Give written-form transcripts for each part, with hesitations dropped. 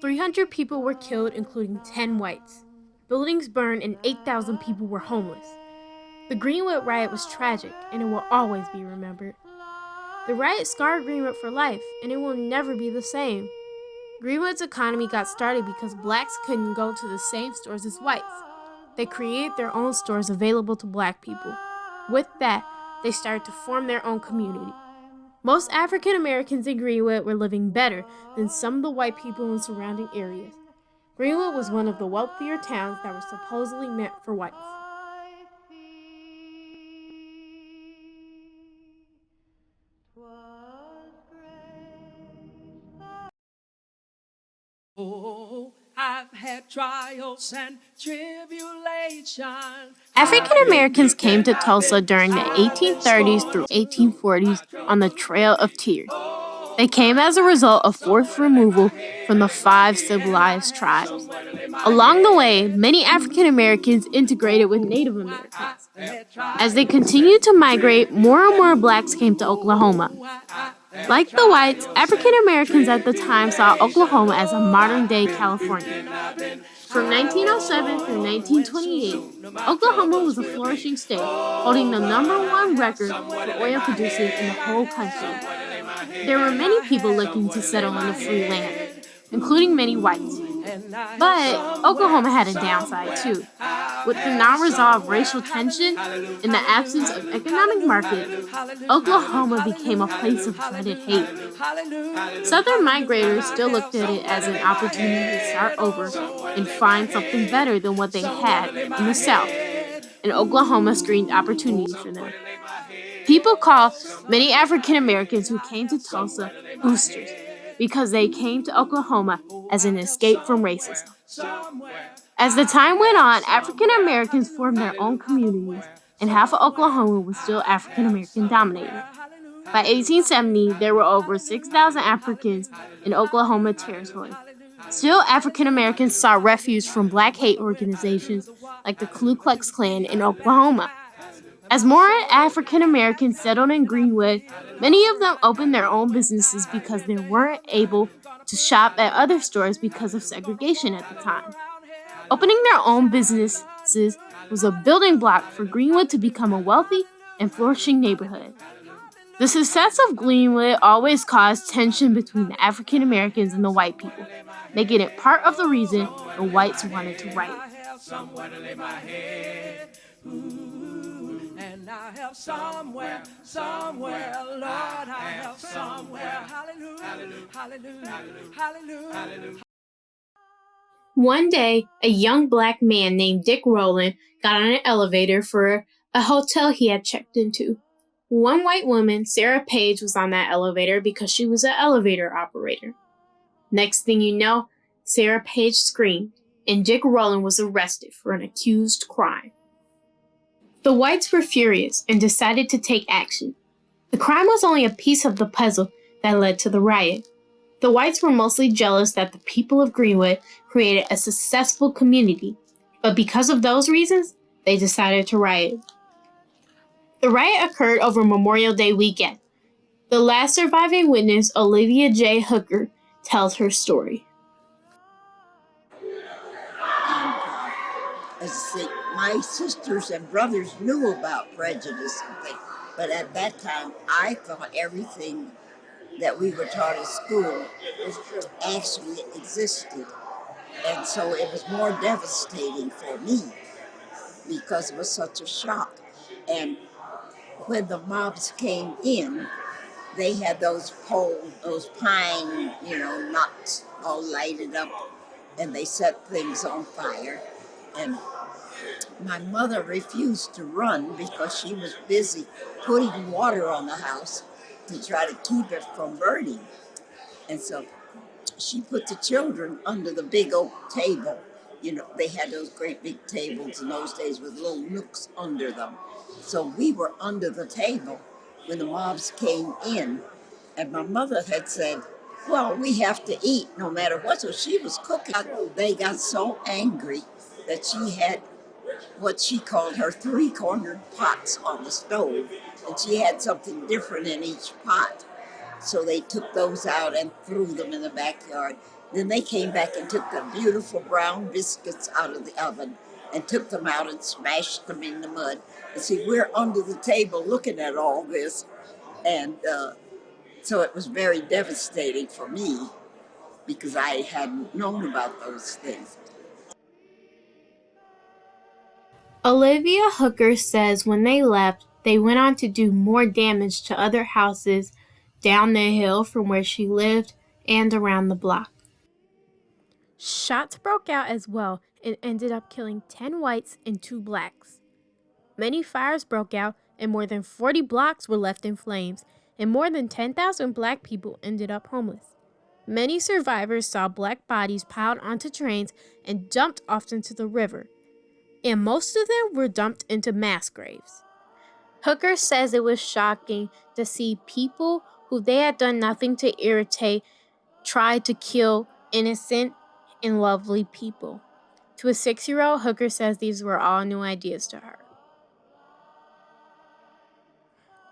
300 people were killed, including 10 whites. Buildings burned and 8,000 people were homeless. The Greenwood riot was tragic, and it will always be remembered. The riot scarred Greenwood for life, and it will never be the same. Greenwood's economy got started because blacks couldn't go to the same stores as whites. They created their own stores available to black people. With that, they started to form their own community. Most African Americans in Greenwood were living better than some of the white people in surrounding areas. Greenwood was one of the wealthier towns that were supposedly meant for whites. Oh, I've had trials and tribulations. African Americans came to Tulsa during the 1830s through 1840s on the Trail of Tears. They came as a result of forced removal from the 5 civilized tribes. Along the way, many African Americans integrated with Native Americans. As they continued to migrate, more and more blacks came to Oklahoma. Like the whites, African Americans at the time saw Oklahoma as a modern-day California. From 1907 through 1928, Oklahoma was a flourishing state, holding the #1 record for oil producing in the whole country. There were many people looking to settle on the free land, including many whites. But Oklahoma had a downside too. With the non-resolved racial tension and the absence of economic markets, Oklahoma became a place of dreaded hate. Southern migrators still looked at it as an opportunity to start over and find something better than what they had in the South, and Oklahoma screened opportunities for them. People call many African Americans who came to Tulsa boosters because they came to Oklahoma as an escape from racism. As the time went on, African Americans formed their own communities, and half of Oklahoma was still African American dominated. By 1870, there were over 6,000 Africans in Oklahoma Territory. Still, African Americans sought refuge from black hate organizations like the Ku Klux Klan in Oklahoma. As more African Americans settled in Greenwood, many of them opened their own businesses because they weren't able to shop at other stores because of segregation at the time. Opening their own businesses was a building block for Greenwood to become a wealthy and flourishing neighborhood. The success of Greenwood always caused tension between the African Americans and the white people, making it part of the reason the whites wanted to riot. And I have somewhere, Lord, I have somewhere, hallelujah, hallelujah, hallelujah. One day, a young black man named Dick Rowland got on an elevator for a hotel he had checked into. One white woman, Sarah Page, was on that elevator because she was an elevator operator. Next thing you know, Sarah Page screamed, and Dick Rowland was arrested for an accused crime. The whites were furious and decided to take action. The crime was only a piece of the puzzle that led to the riot. The whites were mostly jealous that the people of Greenwood created a successful community, but because of those reasons, they decided to riot. The riot occurred over Memorial Day weekend. The last surviving witness, Olivia J. Hooker, tells her story. My sisters and brothers knew about prejudice and things, but at that time, I thought everything that we were taught at school actually existed. And so it was more devastating for me because it was such a shock. And when the mobs came in, they had those poles, those pine, knots all lighted up, and they set things on fire. And my mother refused to run because she was busy putting water on the house to try to keep it from burning. And so she put the children under the big oak table. They had those great big tables in those days with little nooks under them. So we were under the table when the mobs came in. And my mother had said, well, we have to eat no matter what. So she was cooking. They got so angry that she had what she called her 3-cornered pots on the stove. And she had something different in each pot. So they took those out and threw them in the backyard. Then they came back and took the beautiful brown biscuits out of the oven and took them out and smashed them in the mud. And see, we're under the table looking at all this. And so it was very devastating for me because I hadn't known about those things. Olivia Hooker says when they left, they went on to do more damage to other houses down the hill from where she lived and around the block. Shots broke out as well and ended up killing 10 whites and 2 blacks. Many fires broke out and more than 40 blocks were left in flames, and more than 10,000 black people ended up homeless. Many survivors saw black bodies piled onto trains and dumped off into the river, and most of them were dumped into mass graves. Hooker says it was shocking to see people who they had done nothing to irritate try to kill innocent and lovely people. To a 6-year-old, Hooker says these were all new ideas to her.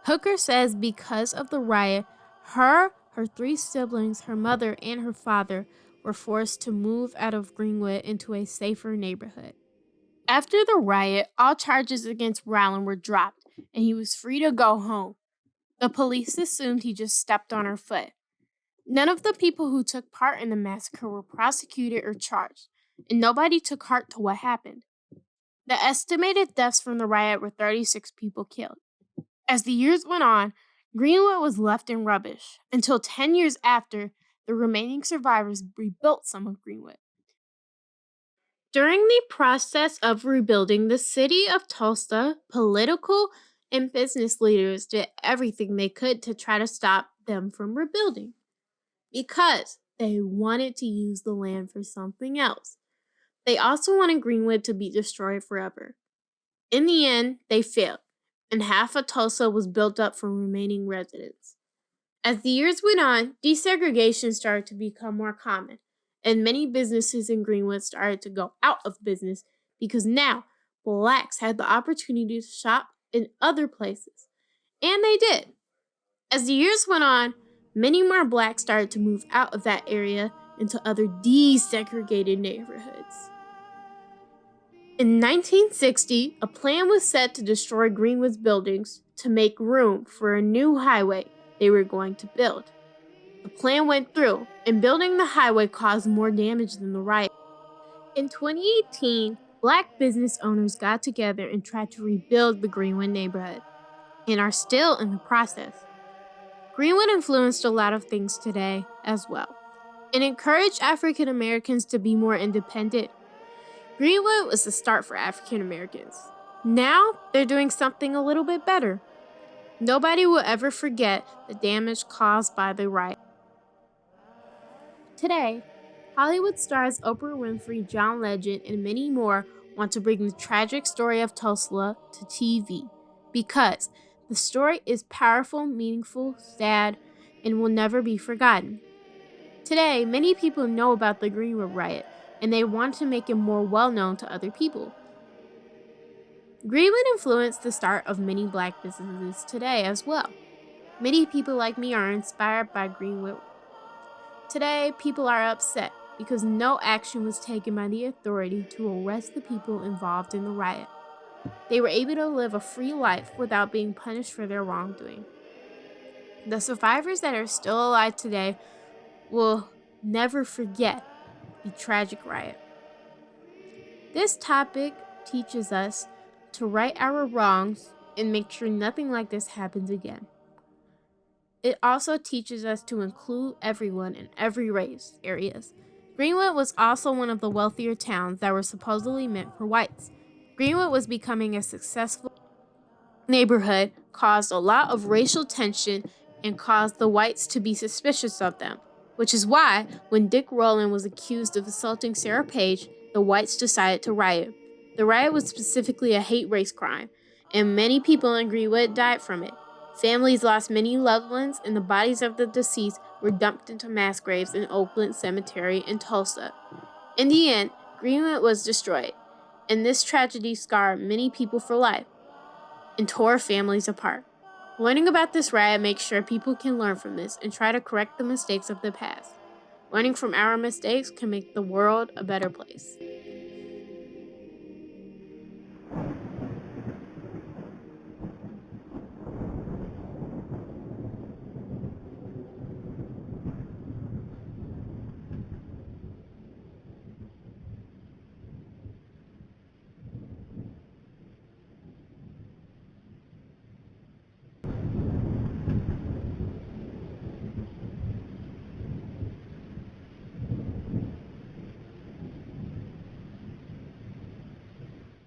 Hooker says because of the riot, her 3 siblings, her mother, and her father were forced to move out of Greenwood into a safer neighborhood. After the riot, all charges against Rowland were dropped, and he was free to go home. The police assumed he just stepped on her foot. None of the people who took part in the massacre were prosecuted or charged, and nobody took heart to what happened. The estimated deaths from the riot were 36 people killed. As the years went on, Greenwood was left in rubbish until 10 years after, the remaining survivors rebuilt some of Greenwood. During the process of rebuilding the city of Tulsa, political and business leaders did everything they could to try to stop them from rebuilding because they wanted to use the land for something else. They also wanted Greenwood to be destroyed forever. In the end, they failed, and half of Tulsa was built up from remaining residents. As the years went on, desegregation started to become more common, and many businesses in Greenwood started to go out of business because now blacks had the opportunity to shop in other places. And they did. As the years went on, many more blacks started to move out of that area into other desegregated neighborhoods. In 1960, a plan was set to destroy Greenwood's buildings to make room for a new highway they were going to build. The plan went through, and building the highway caused more damage than the riot. In 2018, black business owners got together and tried to rebuild the Greenwood neighborhood, and are still in the process. Greenwood influenced a lot of things today as well, and encouraged African Americans to be more independent. Greenwood was the start for African Americans. Now, they're doing something a little bit better. Nobody will ever forget the damage caused by the riot. Today, Hollywood stars Oprah Winfrey, John Legend, and many more want to bring the tragic story of Tulsa to TV because the story is powerful, meaningful, sad, and will never be forgotten. Today, many people know about the Greenwood riot, and they want to make it more well-known to other people. Greenwood influenced the start of many black businesses today as well. Many people like me are inspired by Greenwood. Today, people are upset because no action was taken by the authority to arrest the people involved in the riot. They were able to live a free life without being punished for their wrongdoing. The survivors that are still alive today will never forget the tragic riot. This topic teaches us to right our wrongs and make sure nothing like this happens again. It also teaches us to include everyone in every race areas. Greenwood was also one of the wealthier towns that were supposedly meant for whites. Greenwood was becoming a successful neighborhood, caused a lot of racial tension, and caused the whites to be suspicious of them, which is why when Dick Rowland was accused of assaulting Sarah Page, the whites decided to riot. The riot was specifically a hate race crime, and many people in Greenwood died from it. Families lost many loved ones, and the bodies of the deceased were dumped into mass graves in Oakland Cemetery in Tulsa. In the end, Greenwood was destroyed, and this tragedy scarred many people for life and tore families apart. Learning about this riot makes sure people can learn from this and try to correct the mistakes of the past. Learning from our mistakes can make the world a better place.